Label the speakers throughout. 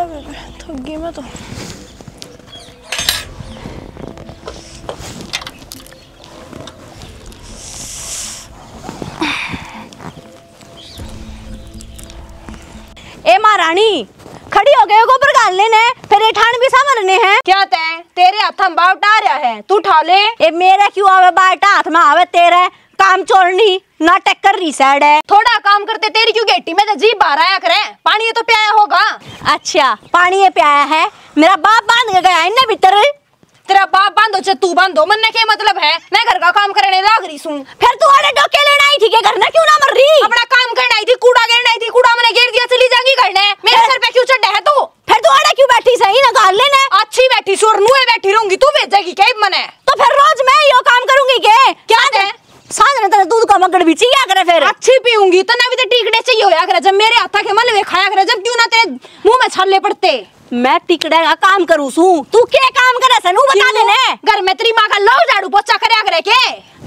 Speaker 1: थक गई मैं तो। ए महारानी खड़ी हो गए गोबर गाल लेने फिर ये ठाण भी सामने है क्या तय तेरे हाथ में बावटा रहा है तू उठा ले। ए मेरा क्यों आवे बावटा हाथ में आवे तेरे काम चोरनी नाटक कर रही साइड है। थोड़ा काम करते तेरी क्यों गेटी में तो जी बाहर आया करे पानी ये तो प्याया होगा। अच्छा पानी ये प्याया है मेरा बाप बांध के गया इन्हें भीतर। तेरा बाप बांधो चाहे तू बांधो मन क्या मतलब है मैं घर का काम करने लाग रही हूँ। फिर तू आड़े डोके लेने आई थी के घर ना क्यों ना मर रही। अपना काम करने आई थी कूड़ा घेरने आई थी कूड़ा मैंने घेर दिया चली जाएंगी करने मेरे सर पे क्यों चढ़ा है तू। फिर तू आड़े क्यों बैठी सही ना गाल लेने। अच्छी बैठी सोर नुए बैठी रहूंगी तू भेजेगी क्या मने तो फिर रोज मैं यो काम करूंगी के क्या दे सांझ ने तेरे दूध का मगड़ भी चाहिए करे फिर अच्छी पीऊंगी तो ना भी तो टिकड़े चाहिए होया करे जब मेरे हाथा के मलवे खाया करे जब क्यों ना तेरे मुंह में छाले पड़ते। मैं टिकड़े का काम करूं सू तू क्या काम करे सनू बता देने घर में तेरी मां का लो झाड़ू पोछा करया करे के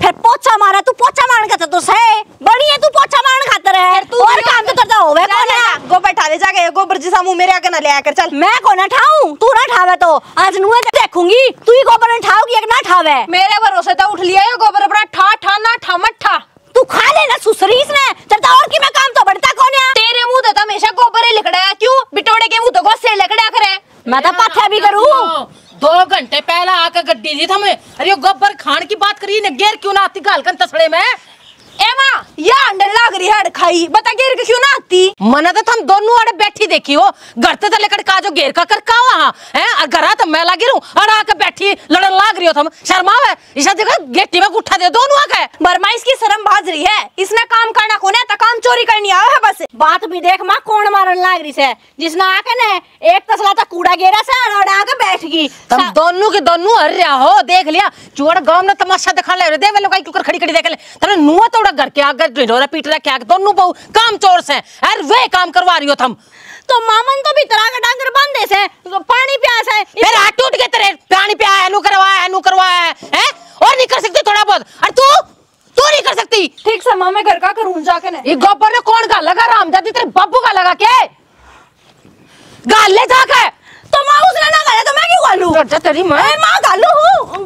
Speaker 1: फिर पोछा मारा तू पोछा मारन का तो सही बड़ी है तू पोछा मारन खातर है तू और काम तो करता होवे कौन है गोबर ठावे जाके गोबर जी सामू मेरे आगे ना ले आकर चल। मैं को ना ठाऊं तू ना ठावे तो आज नुए देखूंगी तू ही गोबर न ठाओगी एक ना ठावे मेरे भरोसे तो उठ लिया गोबर अपना ठा ठा ना ठा मठा तू खा लेना सुसरीस ने चलता और की मैं काम तो बढ़ता कौन है तेरे मुंह तो हमेशा गोबर ही लिखड़ा है क्यों बिटोड़े के मुंह तो गोसे लिखड़ा करे मैं तो पाथा भी करूं
Speaker 2: 2 घंटे पहले आकर गड्डी दी था मैं अरे गोबर खान की बात करी ने गेर क्यों ना आती गालकन तसड़े में
Speaker 1: एमा या अंडर लाग रही है खाई बता गेर के क्यों ना आती
Speaker 2: मना तो हम दोनों आड़े बैठी देखी हो घर तो लेकर का जो घेर का कर का वहां है और घरा तो मैं लागी रहूं और आके बैठी लड़न लाग रही हो तुम शर्मावे इसा जगह गेटी में उठा दे दोनों आके
Speaker 1: बरमा इसकी शर्म बाज रही है इसने काम करना कोने तो काम चोरी करनी आवे है बस बात भी देख मां कौन मारन लाग रही से जिसने आके ने एक तसला तक कूड़ा घेरा से और आके बैठ गई
Speaker 2: तुम दोनों के दोनों हर रहा हो देख लिया चोड़ गांव में तमाशा दिखा ले दे वे लोग क्यों खड़ी खड़ी देख ले तुमने नुआ तोड़ा घर के आगे ढिंढोरा पीट रहा क्या दोनों बहु काम चोर से यार वे काम करवा रही हो तुम
Speaker 1: तो मामन तो भी तरह का डांगर बांधे से तो पानी प्यास है
Speaker 2: फिर हाथ टूट गए तेरे पानी पिया है नु करवाया है और नहीं कर सकती थोड़ा बहुत और तू नहीं कर सकती
Speaker 1: ठीक से मां मैं घर का करूं जाके ने
Speaker 2: ये गोबर ने कौन का लगा रामजादी तेरे बाबू का लगा के गाल ले जाके
Speaker 1: तो मां उसने ना गाया तो मैं क्यों गालू
Speaker 2: तेरी
Speaker 1: मां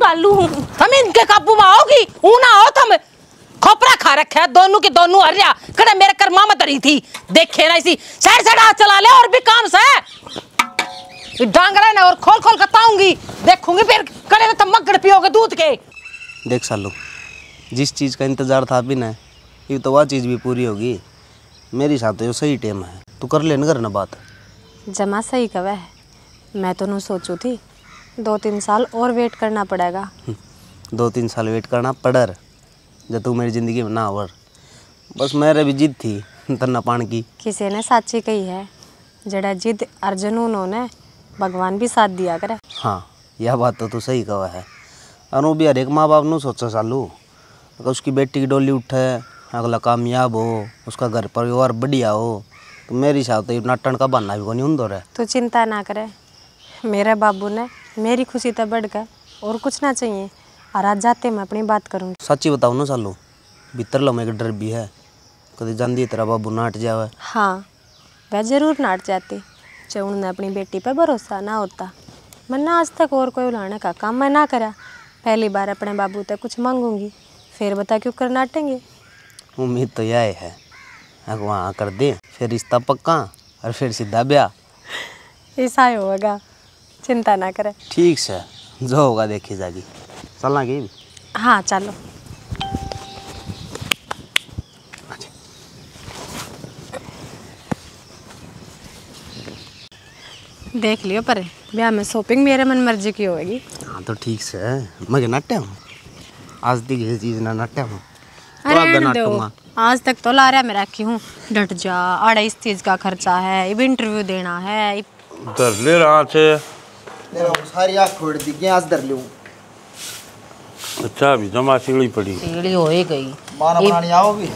Speaker 1: गालू हूं
Speaker 2: हम इनके काबू में आओगी ऊना हो तुम खोपरा खा रखा है दोनों के दोनों हरिया कड़े मेरे कर्मा में तरी थी देखे ना इसी साइड साइड हाथ चला ले और भी काम से डांगरा ना और खोल खोल बताऊंगी देखूंगी फिर कड़े तो मगड़ पियोगे दूध के।
Speaker 3: देख सालू जिस चीज़ का इंतजार था भी ना ये तो वह चीज़ भी पूरी होगी मेरी साथ तो सही टाइम है तू कर ले ना बात
Speaker 4: जमा सही कवे है मैं तो नहीं सोचू थी 2-3 साल और वेट करना पड़ेगा
Speaker 3: 2-3 साल वेट करना पड़र जब तू मेरी ज़िंदगी में ना आवर बस मेरे भी जिद थी तन्ना पान की
Speaker 4: किसी ने साची कही है जड़ा जिद अर्जुन उन्होंने भगवान भी साथ दिया करे।
Speaker 3: हाँ यह बात तो तू सही कहा है अनु भी हर एक माँ बाप नू सोचा सालू अगर उसकी बेटी की डोली उठे अगला कामयाब हो उसका घर परिवार बढ़िया हो तो मेरी साथ तो नाटन का बहाना भी नहीं होता रहे।
Speaker 4: तू चिंता ना करे मेरे बाबू ने मेरी खुशी तो बढ़ कर और कुछ ना चाहिए और आज जाते मैं अपनी बात करूँगी।
Speaker 3: सच्ची बताऊँ ना सालू भीतर लो मेरे डर भी है कभी जानती तेरा बाबू नाट जावे।
Speaker 4: हाँ वह जरूर नाट जाती जब उन्होंने अपनी बेटी पे भरोसा ना होता मैं आज तक और कोई उलाने का काम मैं ना करा पहली बार अपने बाबू तक कुछ मांगूंगी फिर बता क्यों कर नाटेंगे।
Speaker 3: उम्मीद तो यह है अगर वहाँ कर दे फिर रिश्ता पक्का और फिर सीधा ब्याह
Speaker 4: ऐसा ही होगा चिंता ना करे।
Speaker 3: ठीक से जो होगा देखी जाएगी चलना की।
Speaker 4: हाँ चलो देख लियो पर ब्याह में शॉपिंग मेरे मन मर्जी की होगी।
Speaker 3: हाँ तो ठीक से मैं नाट्य हूँ आज तक ये चीज़ ना नाट्य हूँ
Speaker 4: आज तक तो ला रहा मैं रखी हूँ डट जा आड़ा इस चीज का खर्चा है अब इंटरव्यू देना है
Speaker 5: दर ले रहा थे
Speaker 6: सारी आँख खोड़ दी गई आज दर लूँ।
Speaker 5: अच्छा अभी जमा सीढ़ी पड़ी
Speaker 2: सीढ़ी हो ही गई
Speaker 6: माना बनानी आओगी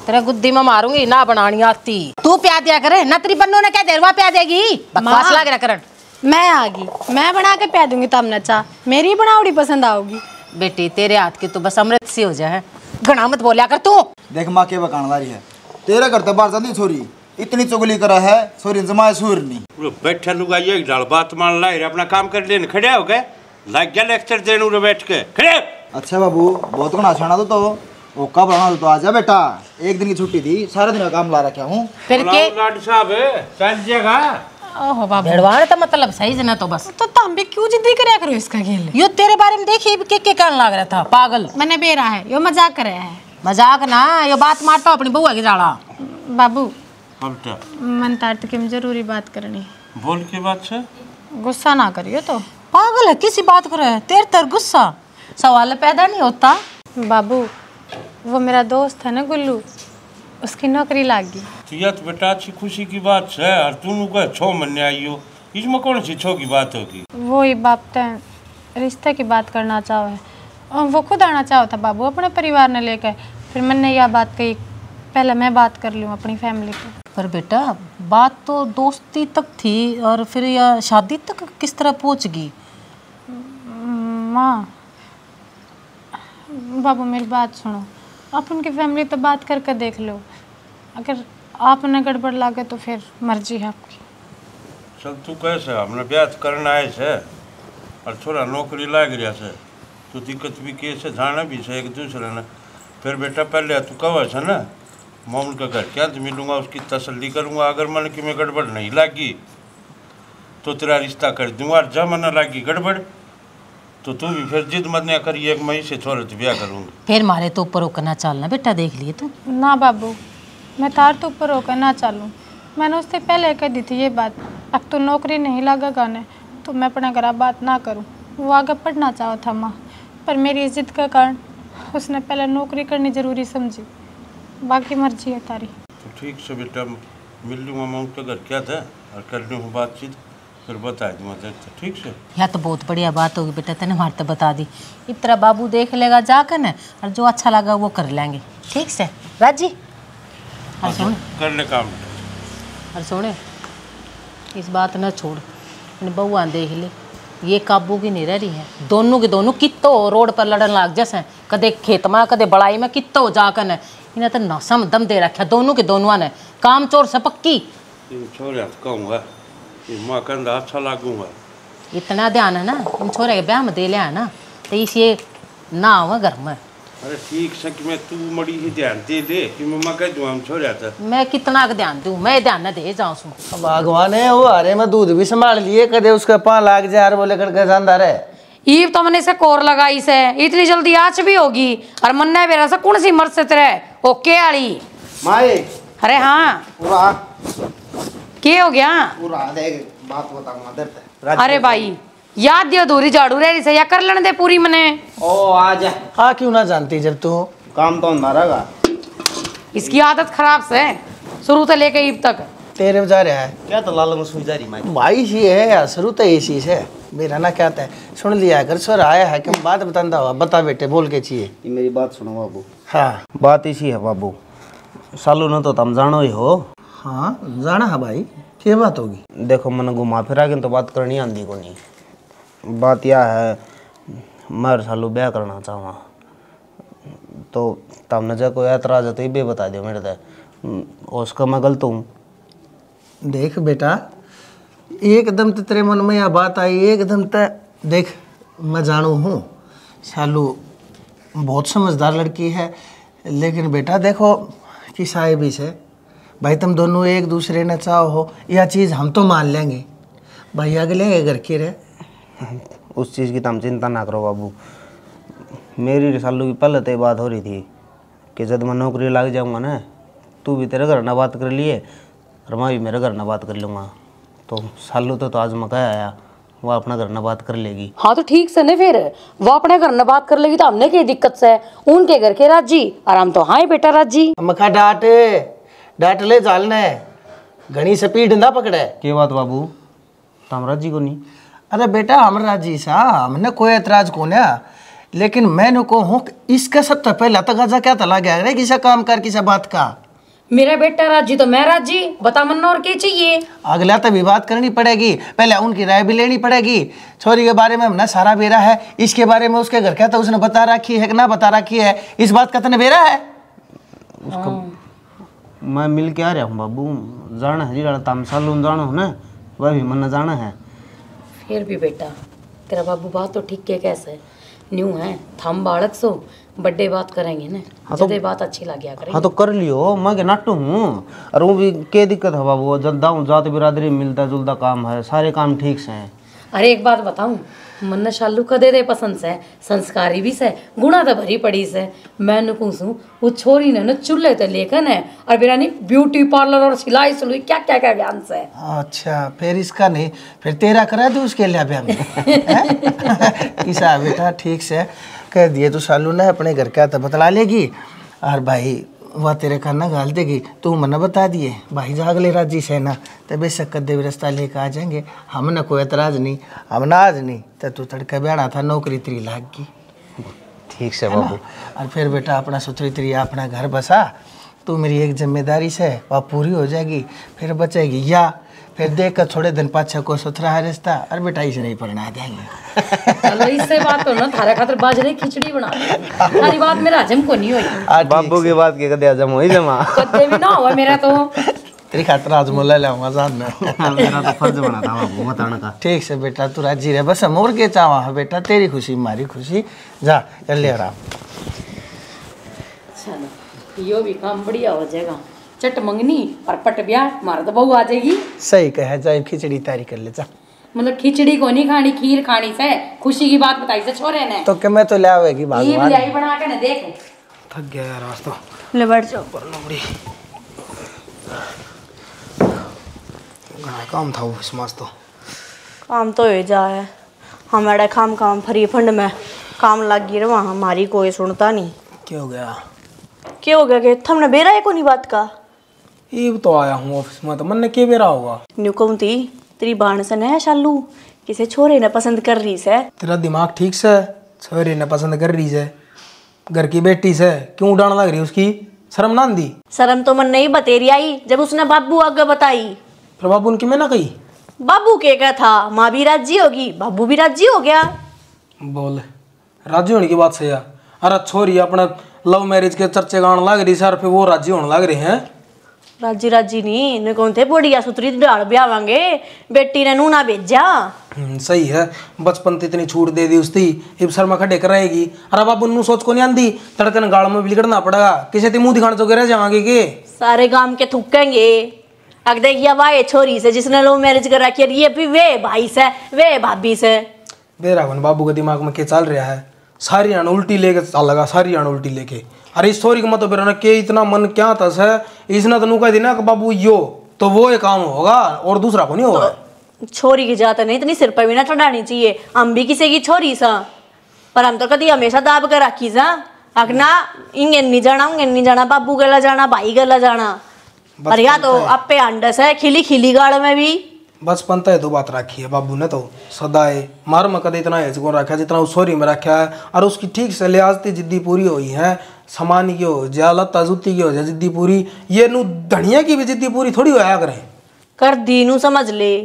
Speaker 2: तेरे गुद्दी में मारूंगी ना बनानी आती तू प्या दिया करे ना तेरी बन्नू ने क्या देरवा प्या देगी बकवास लग रहा करन
Speaker 4: मैं आगी मैं बना के प्या दूंगी तब नचा मेरी बनावड़ी पसंद आओगी।
Speaker 2: बेटी तेरे हाथ की तो बस अमृत सी हो जाए घना मत बोलिया कर तू
Speaker 6: देख माँ के बकान वाली है तेरे घर तो बाहर जाती छोरी इतनी चुगली करा है सूर्य जमाए सूर नहीं।
Speaker 5: वो बैठा लुगा एक डाल बात मान ला अपना काम कर लेने खड़े हो गए लग गया लेक्चर देने उरे बैठ के खड़े।
Speaker 6: अच्छा बाबू बहुत घना छाना तो वो कब आना तो आजा बेटा, एक दिन की छुट्टी थी, सारा दिन का काम ला रखा हूँ।
Speaker 2: फिर के
Speaker 5: लाड साहब चल जाएगा।
Speaker 2: ओहो बाबू भेड़वाड़ तो मतलब सही से ना तो बस
Speaker 4: तो तुम भी क्यों जिद्दी करया करो इसका खेल?
Speaker 2: यो तेरे बारे में देखिए के कहने लग रहा था पागल।
Speaker 4: मैंने बेरा है यो मजाक करे है।
Speaker 2: मजाक ना यो बात मारता अपनी बउआ के जाला।
Speaker 4: बाबू
Speaker 5: बेटा
Speaker 4: मन ताट के जरूरी बात करनी।
Speaker 5: बोल के बात से
Speaker 4: गुस्सा ना करियो तो।
Speaker 2: पागल है किसी बात करे तेरे तर गुस्सा सवाल पैदा नहीं होता।
Speaker 4: बाबू वो मेरा दोस्त है ना गुल्लू, उसकी नौकरी लाग गई।
Speaker 5: यह तो बेटा अच्छी खुशी की बात है और तुम को छो मनने आई हो, इसमें कौन सी छो की बात होगी?
Speaker 4: वो ही बाप तय रिश्ते की बात करना चाहो है और वो खुद आना चाहो था बाबू अपने परिवार ने लेकर। फिर मैंने यह बात कही पहले मैं बात कर लूँ अपनी फैमिली को।
Speaker 2: पर बेटा बात तो दोस्ती तक थी और फिर यह शादी तक किस तरह पहुंच गई?
Speaker 4: माँ बाबू मेरी बात सुनो, आप उनकी फैमिली तो बात करके देख लो, अगर आपने गड़बड़ लागे तो फिर मर्जी है आपकी।
Speaker 5: चल तू कैसे हमने ब्याह करना है से और थोड़ा नौकरी लाग रहा से तो दिक्कत भी कैसे जाना भी से एक दूसरे ने। फिर बेटा पहले तू कह से ना मामूल का घर क्या मिलूंगा उसकी तसल्ली करूंगा, अगर मन की में गड़बड़ नहीं लागी तो तेरा रिश्ता कर दूंगा और जब मन लागी गड़बड़ तो तू भी फिर जिद मत नहीं करिए एक मई से छोरे तो ब्याह करूंगी।
Speaker 2: फिर मारे तो ऊपर होकर ना चलना बेटा देख लिए तू।
Speaker 4: ना बाबू मैं तार तो ऊपर होकर ना चालूँ, मैंने उससे पहले कह दी थी ये बात, अब तो नौकरी नहीं लगेगा ने तो मैं अपने घर बात ना करूँ। वो आगे पढ़ना चाहा था माँ, पर मेरी जिद के कारण उसने पहले नौकरी करनी जरूरी समझी, बाकी मर्जी है तारी।
Speaker 5: तो ठीक से बेटा मिल लूँगा मैं उसके घर क्या था और कर लूँगा बातचीत फिर बता दूँगा तो ठीक से।
Speaker 2: यह तो बहुत बढ़िया बात होगी बेटा तेने हमारे तो बता दी, इतना बाबू देख लेगा जाकर न और जो अच्छा लगा वो कर लेंगे ठीक से राजी। और सुन
Speaker 5: कर ले काम
Speaker 2: और सुने इस बात न छोड़, अपने बउआ देख ले ये काबू की नहीं रह रही है, दोनों के दोनों कितो रोड पर लड़न लाग जैसे कदे खेत में कदे बड़ाई में कितो जाकर न इन्हें तो नशा में दम दे रखा दोनों के दोनों ने काम चोर से पक्की।
Speaker 5: छोरे कहूँगा माँ कंधा अच्छा लागूंगा।
Speaker 2: इतना ध्यान है ना इन छोरे के ब्याह में दे लिया है ना तो इसे ना हो घर में।
Speaker 5: अरे ठीक से कि मैं तू मड़ी ही ध्यान दे कि मैं कह दूँ हम छोड़ था
Speaker 2: मैं कितना का ध्यान दूँ, मैं ध्यान न दे जाऊँ सू।
Speaker 7: भगवान है वो अरे मैं दूध भी संभाल लिए कदे उसका पाँ लाग जाए और बोले करके शानदार है।
Speaker 8: ईव तो मैंने से कोर लगाई से इतनी जल्दी आँच भी होगी और मन्ना बेरा से कौन सी मर से तेरे ओके आली
Speaker 6: माए
Speaker 8: अरे हाँ
Speaker 6: पूरा
Speaker 8: क्या हो गया?
Speaker 6: पूरा देख बात बताऊंगा दर्द।
Speaker 8: अरे भाई याद दियो दूरी झाड़ू रही से या कर लेने दे पूरी मने।
Speaker 6: ओ आ जा
Speaker 7: हाँ क्यों ना जानती जब तू
Speaker 6: काम तो अंधा रहेगा।
Speaker 8: इसकी आदत खराब से शुरू से लेके ईब तक
Speaker 7: तेरे में जा रहा है
Speaker 3: क्या तो लाल में सुई जा रही माई
Speaker 7: भाई सी है यार शुरू तो ये चीज है मेरा ना क्या है सुन लिया कर सर आया है कि बात बताता हुआ बता बेटे बोल के चाहिए।
Speaker 3: ये मेरी बात सुनो बाबू।
Speaker 7: हाँ
Speaker 3: बात इसी है बाबू, सालू ने तो तुम जानो ही हो।
Speaker 7: हाँ जाना है भाई क्या बात होगी?
Speaker 3: देखो मैंने घुमा फिरा के तो बात करनी आंधी को नहीं, बात यह है मैं सालू ब्याह करना चाहूँ तो तुमने जो कोई ऐतराज है तो ये भी बता दो मेरे तो उसका मैं गलत हूँ।
Speaker 7: देख बेटा एकदम तो तेरे मन में यह बात आई एकदम तो देख मैं जानू हूँ सालू बहुत समझदार लड़की है, लेकिन बेटा देखो कि साहिबी से भाई तुम दोनों एक दूसरे ने चाहो हो यह चीज़ हम तो मान लेंगे भाई अगले घर की रहे
Speaker 3: उस चीज़ की तुम चिंता ना करो बाबू। मेरी सालू की पहले तो बात हो रही थी कि जब मैं नौकरी लग जाऊंगा ना तू भी तेरे घर ना बात कर लिए और मैं भी मेरे घर ना बात कर लूँगा। तो सालू तो आज मैं कह आया वो अपना घर ना बात कर लेगी।
Speaker 8: हाँ तो ठीक से न फिर वो अपने घर न बात कर लेगी तो हमने क्या दिक्कत से उनके घर के राजी और हम तो हाँ ही बेटा राजी।
Speaker 7: मखा डांट ले जालने घनी स्पीड ना पकड़े।
Speaker 3: क्या बात बाबू तुम राजी को नहीं?
Speaker 7: अरे बेटा हम राजी सा हमने कोई एतराज को ना, लेकिन मैंने को हूँ इसका सब तो पहला तगाजा क्या तला गया रे किसा काम कर किसा बात का।
Speaker 8: मेरा बेटा राजी तो मैं राजी, बता मन्ना और क्या चाहिए?
Speaker 7: अगला तो भी बात करनी पड़ेगी, पहले उनकी राय भी लेनी पड़ेगी। छोरी के बारे में हमने सारा बेरा है, इसके बारे में उसके घर क्या तो उसने बता रखी है कि ना बता रखी है, इस बात का तने बेरा है।
Speaker 3: मैं मिल के आ रहा हूँ बाबू, जाना है जी तामसालू जाना हो ना, वह भी मन जाना है।
Speaker 8: फिर भी बेटा तेरा बाबू बात तो ठीक के कैसे न्यू है, थम बालक सो बर्थडे बात करेंगे ना। हाँ तो बात अच्छी लग गया करेंगे।
Speaker 3: हाँ तो कर लियो, मैं के नाटू हूँ। और वो भी क्या दिक्कत है बाबू, जब जात बिरादरी मिलता जुलता काम है, सारे काम ठीक से हैं।
Speaker 8: अरे एक बात बताऊं, मन शालू का दे दे पसंद से, संस्कारी भी से, गुणा तो भरी पड़ी से। मैं पूछूं वो छोरी ने न चूल्हे तो लेकर है और बिरानी ब्यूटी पार्लर और सिलाई सलुई क्या क्या क्या ज्ञान से।
Speaker 7: अच्छा फिर इसका नहीं, फिर तेरा करा दो उसके लिए अभी हमने किसा बेटा ठीक से कह दिए तो सालू ने अपने घर का तो बतला लेगी, और भाई वह तेरे का ना गाल देगी, तू मना बता दिए भाई जाग ले राजी से ना, तो बेशक कदे भी रास्ता लेकर आ जाएंगे, हम ना कोई एतराज नहीं, हम ना आज नहीं तो तू तड़का बैठा था नौकरी 3 लाख की।
Speaker 3: ठीक से बाबू।
Speaker 7: और फिर बेटा अपना सुथरी तरी अपना घर बसा, तू मेरी एक जिम्मेदारी से वह पूरी हो जाएगी, फिर बचेगी या फिर देख कर थोड़े दिन पाछा को सुथरा है रिश्ता, और बेटा इसे नहीं पढ़ना देंगे।
Speaker 8: चलो इससे बात करो ना, थारे खातिर बाजरे खिचड़ी बना थारी बात मेरा हजम को नहीं हुई।
Speaker 3: बाबू की बात के कदे हजम होई जमा
Speaker 8: कदे भी ना हुआ मेरा तो।
Speaker 7: तेरी खातिर आज मोला लाऊंगा साथ में।
Speaker 3: मेरा तो फर्ज बना था बाबू बताने का।
Speaker 7: ठीक से बेटा तू राजी रहे, बस हम और के चावा है बेटा, तेरी खुशी हमारी खुशी, जा जल्दी आराम।
Speaker 8: चलो यो भी काम बढ़िया हो जाएगा, चट मंगनी और पट ब्याह, मारा तो बहू आ जाएगी।
Speaker 7: सही कहे, जाए खिचड़ी तैयारी कर ले जा।
Speaker 8: मतलब खिचड़ी को नहीं खानी, खीर खानी से, खुशी की बात बताई से छोरे ने।
Speaker 7: तो क्या मैं तो ले आवेगी
Speaker 8: ये
Speaker 7: भगवान।
Speaker 8: बिरयानी बना के ना देख।
Speaker 7: थक गया यार आज तो।
Speaker 1: ले बैठ जाओ।
Speaker 7: काम था वो इस मास तो।
Speaker 1: काम तो हो जा है, हमारे काम फ्री फंड में काम लग गई रहा, हमारी कोई सुनता नहीं।
Speaker 7: क्या हो गया?
Speaker 1: क्या हो गया कि तुमने बेरा है कोनी बात का?
Speaker 7: ये तो आया हूँ ऑफिस में, तो मन ने क्या बेरा होगा?
Speaker 1: न्यू कहूँ थी तेरी बाणसन है शालू, किसे छोरे ने पसंद कर रही से।
Speaker 7: तेरा दिमाग ठीक से, छोरे ने पसंद कर रही से, घर की बेटी से क्यों उड़ाने लग रही उसकी? शर्म ना दी?
Speaker 1: शर्म तो मन नहीं बतेरी आई जब उसने बाबू आगे बताई।
Speaker 7: फिर बाबू उनकी मैं ना कही?
Speaker 1: बाबू के क्या था, माँ भी राजी होगी, बाबू भी राजी हो गया।
Speaker 7: बोल राजी होने की बात सही है। अरे छोरी अपना लव मैरिज के चर्चे गाने लग रही सर, फिर वो राजी होने लग रहे हैं।
Speaker 1: राजी नहीं ने कौन थे बढ़िया सुतरी डाल ब्यावांगे, बेटी ने नूना भेजा।
Speaker 7: सही है, बचपन से इतनी छूट दे दी उसकी, इब शर्मा खड़े कर रहेगी। अरे बाबू नू सोच को नहीं आंदी, तड़कन गाड़ में बिगड़ना पड़ेगा, किसी ते मुंह दिखाने चौके रह जावांगे के
Speaker 1: सारे गांव के थूकेंगे। अग देखिए वाह छोरी से जिसने लव मैरिज कर रखी है, ये भी वे भाई से वे भाभी से।
Speaker 7: बेरा बाबू के दिमाग में क्या चल रहा है? सारी आन उल्टी लेके चल लगा, सारी आन उल्टी लेके। अरे इस स्टोरी का मतलब बेरा के इतना मन क्या था है, इसने तो नुका देना कि बाबू यो तो वो एक काम होगा और दूसरा को नहीं होगा।
Speaker 1: तो छोरी की जात नहीं इतनी सिर पर भी ना चढ़ानी चाहिए, हम भी किसी की छोरी सा, पर हम तो कभी हमेशा दाब कर रखी सा अगना इंगे नहीं जाना बाबू गला जाना भाई गला जाना। और या तो अपे अंडस है खिली खिली गाड़ में भी
Speaker 7: बचपन तय तो बात रखी है बाबू ने, तो सदाए मार में कदे इतना ऐसे को रखा जितना उस सोरी में रखा है। और उसकी ठीक से लिहाजती जिद्दी पूरी हुई है, सामान की हो जा लत्ता जूती की हो जा जिद्दी पूरी, ये नू धनिया की भी जिद्दी पूरी थोड़ी होया करे।
Speaker 1: कर दी नू समझ ले,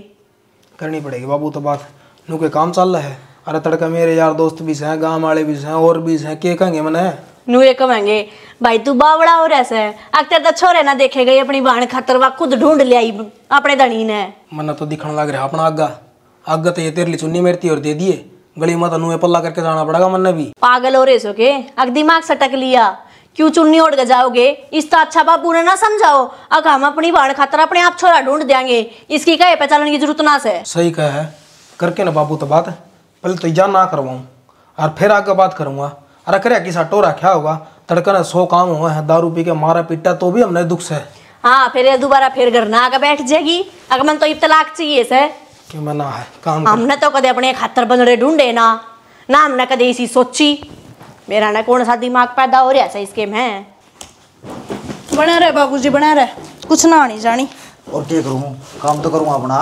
Speaker 7: करनी पड़ेगी बाबू तो बात, नू के काम चल रहा है। अरे तड़का मेरे यार दोस्त भी हैं, गाँव वाले भी हैं और भी हैं, के कहेंगे मैंने
Speaker 1: नू ये कहेंगे भाई तू बावड़ा हो रहा है, अक्तर तो छोरे ना देखे गई अपनी बाण खातर वा खुद ढूंढ लिया अपने धनी ने।
Speaker 7: मना तो दिखने लग रहा अपना आगा आगा तो ये तेरे लिए चुन्नी मेरती और दे दिए गली में, तो पल्ला करके जाना पड़ेगा मन भी।
Speaker 1: पागल हो रहे सो के अग दिमाग सटक लिया, क्यों चुन्नी ओढ़ के जाओगे? इस तो अच्छा बाबू ने ना समझाओ, अग हम अपनी बाण खातर अपने आप छोरा ढूंढ देंगे, इसकी कहे पहचान की जरूरत ना से।
Speaker 7: सही कहा है, करके ना बाबू तो बात पहले तो या ना करवाऊँ और फिर आगे बात करूँगा। अरे करे किसा टोरा क्या होगा, तड़का ना 100 काम हुआ है, दारू पी के मारा पीटा तो भी हमने दुख से।
Speaker 1: हाँ फिर दोबारा फिर घर ना आके बैठ जाएगी, अगर मन तो इतलाक चाहिए से
Speaker 7: कि मैं ना है काम
Speaker 1: हमने तो कदे अपने खातर बंदड़े ढूंढे ना हमने कदे इसी सोची। मेरा ना कौन सा दिमाग पैदा हो रहा है इसके में।
Speaker 9: बना रहे बाबूजी बना रहे, कुछ ना आनी जानी।
Speaker 6: और क्या करूँ, काम तो करूँ अपना।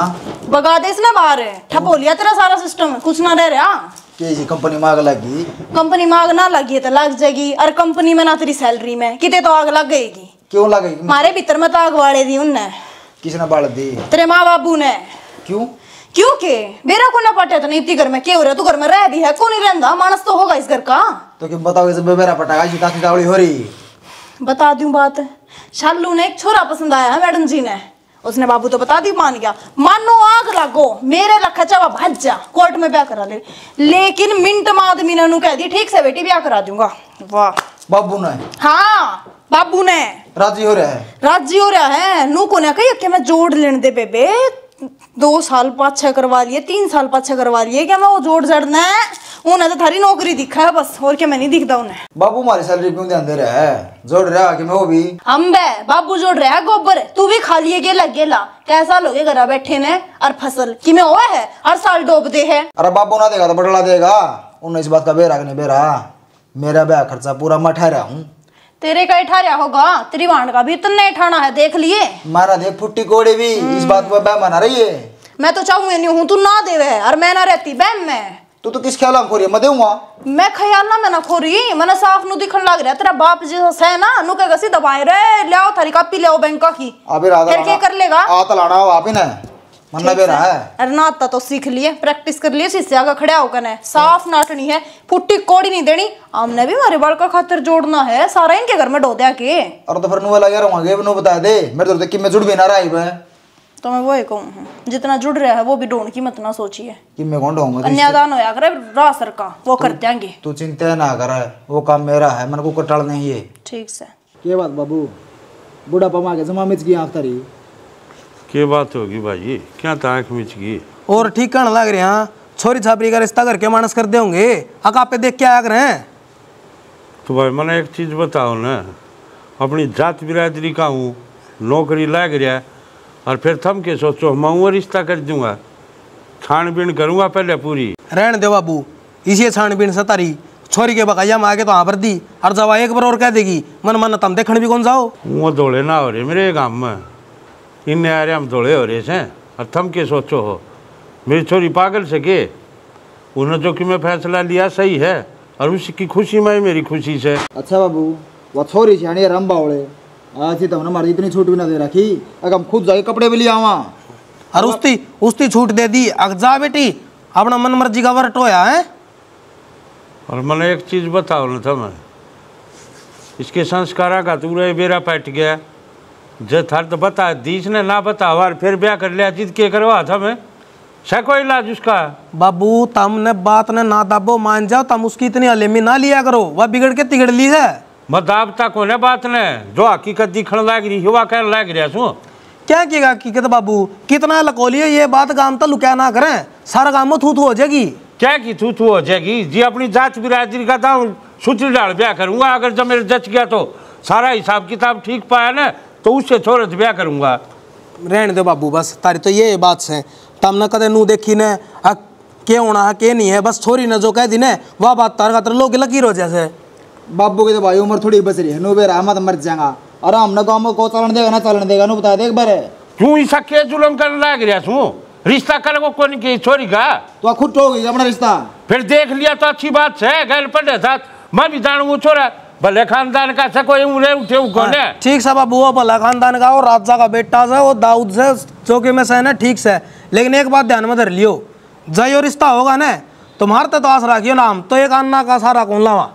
Speaker 9: बगा दे इसने बाहर है, ठप हो लिया तेरा सारा सिस्टम, कुछ ना रह रहा।
Speaker 6: के जी कंपनी मांग लगी,
Speaker 9: कंपनी मांग ना लगी तो लग जाएगी, और कंपनी में ना तेरी सैलरी में किते तो आग लग गएगी।
Speaker 6: क्यों लगेगी?
Speaker 9: हमारे भीतर में तो आग वाले दी उनने।
Speaker 6: किसने बाल दी?
Speaker 9: तेरे माँ बाबू ने।
Speaker 6: क्यों?
Speaker 9: क्यों के बेरा को ना पटे तो नहीं घर में क्या हो रहा, तू घर में रह भी है, कौन नहीं रहता, मानस तो होगा इस घर का।
Speaker 6: तो क्यों बताओ, जब मेरा पटाखा जी काकी कावड़ी हो रही
Speaker 9: बता दूं बात, शालू ने एक छोरा पसंद आया है मैडम जी ने, उसने बाबू तो बता दी, मान गया, मानो आग लागो मेरे लखा चावा भज जा कोर्ट में ब्याह करा ले, लेकिन मिनट में आदमी ने कह दी ठीक से बेटी ब्याह करा दूंगा। वाह
Speaker 6: बाबू ने?
Speaker 9: हाँ बाबू ने
Speaker 6: राजी हो रहा है?
Speaker 9: राजी हो रहा है। नू को ने कही कि मैं जोड़ लेने दे बेबे, 2 साल पाछा करवा लिए, 3 साल पाछा करवा लिए, क्या मैं वो जोड़ जड़ना है, उन्हें तो थारी नौकरी दिखा है बस, और क्या मैं नहीं दिखता उन्हें।
Speaker 6: बाबू हमारी सैलरी क्यों ध्यान दे रहा है? जोड़ रहा कि मैं वो भी
Speaker 9: हम बे बाबू जोड़ रहा है गोबर, तू भी खा लिए गेला गेला, कैसा लोगे घर बैठे ने, और फसल कि मैं हुआ है हर साल डूब दे है।
Speaker 6: अरे बाबू ना देगा तो बटला देगा, उन्हें इस बात का बेरा नहीं बेरा, मेरा ब्याह खर्चा पूरा मैं ठहरा हूँ।
Speaker 9: तेरे का ठहरा होगा, तेरी वांड का भी इतना ठाना है, देख लिए
Speaker 6: मारा देख फुट्टी कोड़े भी इस बात पर बैम बना रही है।
Speaker 9: मैं तो चाहूंगी नहीं हूँ तू ना देवे, और मैं ना रहती बैम में।
Speaker 6: तू तो किस ख्याल में खोरी मैं दूंगा?
Speaker 9: मैं ख्याल ना मैं ना खोरी, मैंने साफ नु दिखन लग रहा तेरा बाप जैसा है ना, नु कहेगा सीधा बाहर रे ले आओ थारी कापी ले आओ बैंक की,
Speaker 6: अभी राधा
Speaker 9: फिर क्या कर लेगा?
Speaker 6: आता लाना आप ही ना मन्ना बेरा है।
Speaker 9: अरे नाता तो सीख लिए, प्रैक्टिस कर लिए, शीशे आगे खड़ा होकर ने साफ नाटनी है, फुट्टी कोड़ी नहीं देनी, हमने भी हमारे बाल का खातिर जोड़ना है, सारा इनके घर में डो दिया के।
Speaker 6: और तो फिर नुआ लगे रहूंगा, नु बता दे मेरे तो कि मैं जुड़ भी ना रहा है।
Speaker 9: तो मैं वही कहूँ, जितना जुड़ रहा है वो भी ढूंढ की मत ना सोचिए
Speaker 6: कि मैं कौन ढूंढूंगा,
Speaker 9: कन्यादान होया करे रासर का, वो कर देंगे।
Speaker 6: तू चिंता ना कर, वो काम मेरा है, मन को कटाल नहीं है।
Speaker 9: ठीक से
Speaker 6: क्या बात बाबू, बूढ़ा पमा के जमा मिच गई आँख तारी?
Speaker 5: क्या बात होगी भाई, क्या आँख मिच गई?
Speaker 7: और ठीक कहने लग रहे हैं, छोरी छापरी का रिश्ता करके मानस कर दे होंगे, अका पे देख के आया करें।
Speaker 5: तो भाई मैंने एक चीज़ बताओ ना, अपनी जात बिरादरी का हूँ, नौकरी लग रहा, और फिर थम के सोचो मैं वो रिश्ता कर दूंगा, छानबीन करूंगा पहले पूरी।
Speaker 7: रहने दे बाबू, इसी छानबीन से तारी छोरी के बकाया में आगे तो हाँ भर दी, और जब एक बार और कह देगी मन मन तम देखने भी कौन जाओ।
Speaker 5: वो दौड़े ना हो रहे मेरे गाँव में, इन्हें आ रहे हम दौड़े हो रहे हैं, और थम के सोचो हो मेरी छोरी पागल से के, उन्होंने जो कि मैं फैसला लिया सही है, और उसकी खुशी में मेरी खुशी से।
Speaker 6: अच्छा बाबू, वो छोरी छानी रंबा ओले आज ही तो हमने हमारी इतनी छूट भी ना दे रखी, अगर हम खुद जाके कपड़े भी ले आवा,
Speaker 7: और उसती छूट दे दी, अग जा बेटी अपना मन मर्जी का वर्ट होया है।
Speaker 5: और मैंने एक चीज़ बताओ ना था, इसके संस्कारा का तूरा बेरा पैट गया, जो था तो बता दीस ने ना बतावा, फिर ब्याह कर लिया, जिद के करवा था मैं से कोई इलाज उसका।
Speaker 7: बाबू तम ने बात ने ना दाबो मान जाओ, तम उसकी इतनी अलेमी ना लिया करो, वह बिगड़ के तिगड़ ली है।
Speaker 5: मदाबता को ने बात ने जो हकीकत दिखने लग रही हुआ कह लग रहा सु
Speaker 7: क्या किएगा हकीकत बाबू, कितना लकोलिए ये बात गांव तो लुका ना करें, सारा गांव में थू थू हो जाएगी।
Speaker 5: क्या की थू थू हो जाएगी जी, अपनी जात बिरादरी का था सूत्री डाल ब्याह करूंगा, अगर जब मेरे जच गया तो सारा हिसाब किताब ठीक पाया ना तो उससे छोड़ ब्याह करूंगा।
Speaker 7: रहने दो बाबू, बस तारी तो ये बात से तम न कदे नू देखी ने के होना है के नहीं है, बस छोरी ने जो कह दी ने वह बात तार का लोग लकीर हो जैसे।
Speaker 6: बाबू की तो भाई उम्र थोड़ी बच रही है, नो बेरा मत मर जाएगा, और हमने गाँव में को चलन देगा ना चलन देगा, नो बता दे एक बार।
Speaker 5: क्यों ऐसा के जुलम कर लग रहा सु, रिश्ता कर को कौन की छोरी का,
Speaker 6: तो खुद हो गई अपना रिश्ता,
Speaker 5: फिर देख लिया तो अच्छी बात है, गैर पड़े साथ मैं भी जानू वो छोरा भले खानदान का से कोई उड़े उठे कौन है।
Speaker 7: ठीक से बाबू, वो भला खानदान का और राजा का बेटा से वो दाऊद से चौके में से ना ठीक से, लेकिन एक बात ध्यान में धर लियो, जो रिश्ता होगा ना तुम्हारे तो आस रखियो ना, हम तो एक अन्ना का सारा कौन लावा।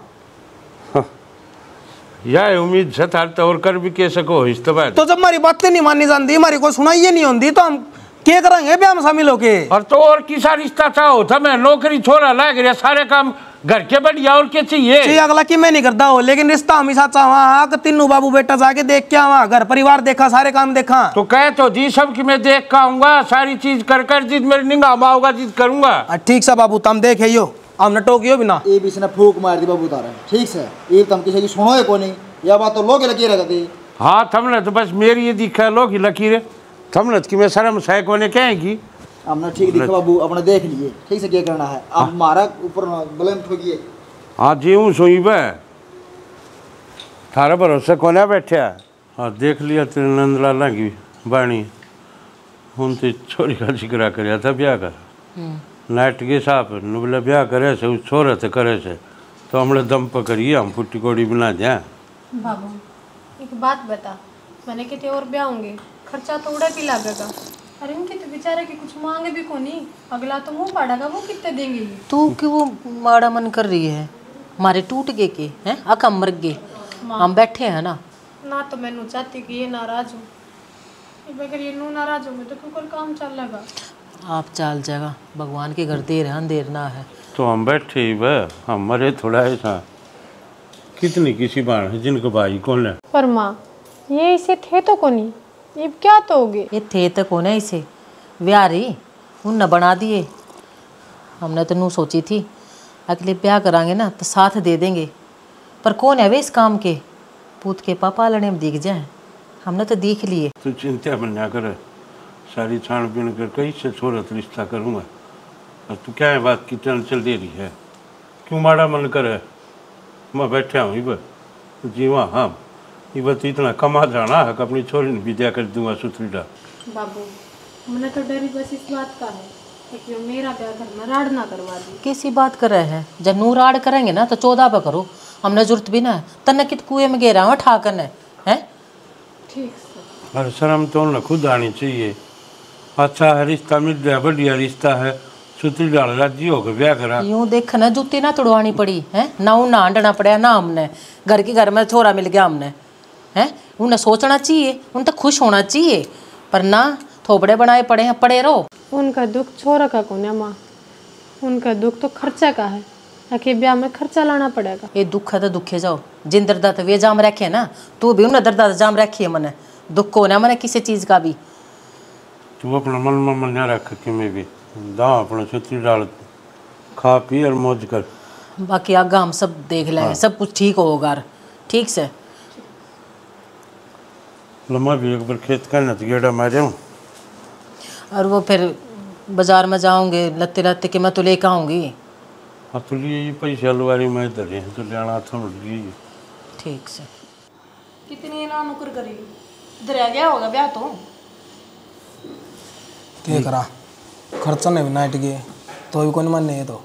Speaker 5: यह उम्मीद से था तो और कर भी के सको इस तो
Speaker 7: जब हमारी बातें नहीं मानी जाती, हमारी कोई सुनाई नहीं होती, तो हम क्या करेंगे ब्याह में शामिल होके।
Speaker 5: और तो और किसा रिश्ता चाहो था, मैं नौकरी छोड़ा लाग रहा, सारे काम घर के बढ़िया और क्या चाहिए
Speaker 7: अगला की मैं नहीं करता हो, लेकिन रिश्ता हमेशा चाहा तीनों बाबू बेटा जाके देख के आवा, घर परिवार देखा, सारे काम देखा,
Speaker 5: तो कहे तो जी सब की मैं देख के आऊंगा, सारी चीज कर कर जिद मेरी निगाह होगा जिद करूंगा।
Speaker 7: ठीक से बाबू, तुम देखे यो हमने टोकियो बिना
Speaker 6: ये भी इसने फूक मार दी बाबू तारा, ठीक से ये तुम किसी की सुनो है को नहीं, यह बात तो लोग लकीर रखती।
Speaker 5: हाँ थमने तो बस मेरी ये दिखा लोग ही लकीर है, थमने की मैं शर्म सह को ने कहेगी,
Speaker 6: हमने ठीक दिखा बाबू, अपने देख लिए ठीक से क्या करना है, अब हमारा ऊपर बलम ठोकिए।
Speaker 5: हाँ जी हूँ सोई बे थारा भरोसे कोने बैठा, हाँ देख लिया तेरे नंदलाला की बाणी, हूँ तो छोरी का जिक्र कराया था ब्याह का, नाट के साहब बोले ब्याह करे से उस छोरे से करे से, तो हमने दम पकड़िए हम फुट्टी कोड़ी बना जाए।
Speaker 4: बाबू एक बात बता, मैंने कितने और ब्याह होंगे, खर्चा तो उड़ा भी लगेगा, अरे इनके तो बेचारे की कुछ मांगे भी कोनी, अगला तो मुंह पाड़ेगा, वो कितने देंगे।
Speaker 2: तू क्यों माड़ा मन कर रही है, हमारे टूट गए के हैं, अका मर गए, हम बैठे हैं ना,
Speaker 4: ना तो मैनू चाहती कि ये नाराज हूँ, अगर ये नू नाराज होंगे तो क्यों काम चलेगा।
Speaker 2: आप चल जाएगा, भगवान के घर देर है अंधेर ना है।
Speaker 5: तो हम बैठे ही वह हमारे थोड़ा ऐसा कितनी किसी बार है जिनको भाई कौन है।
Speaker 4: पर माँ ये इसे थे तो कोनी, ये क्या तो होगे।
Speaker 2: ये थे तो कौन है इसे ब्याह रही उन न बना दिए। हमने तो नू सोची थी अगले ब्याह करांगे ना तो साथ दे देंगे, पर कौन है वे इस काम के। पूत के पापा लड़ने में दिख जाए, हमने तो देख लिए।
Speaker 5: तू चिंता बना कर, सारी छानबीन कर कहीं से छोरत रिश्ता करूँगा। और तू क्या है बात की चल दे रही है, क्यों माड़ा मन करे। मैं बैठा हूँ इब जीवा हम इब तो इतना कमा जाना है कि अपनी छोरी ने विद्या कर दूंगा सुथरीडा।
Speaker 4: बाबू मैंने तो डरी बस इस बात का है कि मेरा ब्याह घर में राड़ ना करवा दी।
Speaker 2: कैसी बात कर रहे हैं, जब नू राड़ करेंगे ना तो 14 पे करो, हमने जरूरत भी ना है। तन्ने कित कुएं में गिरा हुआ ठा करने हैं।
Speaker 4: ठीक सर।
Speaker 5: और शर्म तो उन्हें खुद आनी चाहिए। अच्छा है रिश्ता मिल जाए, बढ़िया रिश्ता है, सुतरी डाल राजी होकर ब्याह करा।
Speaker 2: यूं देख ना जूती ना तुड़वानी पड़ी है ना, उन्हें आंडना पड़ा ना हमने, घर के घर में छोरा मिल गया हमने हैं। उन्हें सोचना चाहिए, उन तो खुश होना चाहिए, पर ना थोपड़े बनाए पड़े हैं, पड़े रहो।
Speaker 4: उनका दुख छोरा का कौन है माँ, उनका दुख तो खर्चा का है, आखिर ब्याह में खर्चा लाना पड़ेगा।
Speaker 2: ये दुख है तो दुखे जाओ, जिन दर्दा तो वे जाम रखे ना, तू भी उन्हें दर्दा जाम रखी है मने, दुख को ना मने किसी चीज का भी।
Speaker 5: तू अपना मन में मन न रख कि मैं भी दाँ अपना सुतरी डाल खा पी और मौज कर।
Speaker 2: बाकी आगा हम सब देख लेंगे, सब कुछ ठीक होगा। ठीक से
Speaker 5: लम्मा भी एक बार खेत करना तो गेड़ा मारे हूँ,
Speaker 2: और वो फिर बाजार में जाऊंगे लत्ते लत्ते के मैं तो लेकर आऊंगी।
Speaker 5: हाँ तो लिए पैसे अलवारी में धरे हैं तो लेना था लिए।
Speaker 2: ठीक से
Speaker 9: कितनी ना नुकर करी इधर आ गया होगा ब्याह तो
Speaker 10: क्या करा, खर्चा नहीं भी नाट गए तो भी कौन मानने है। तो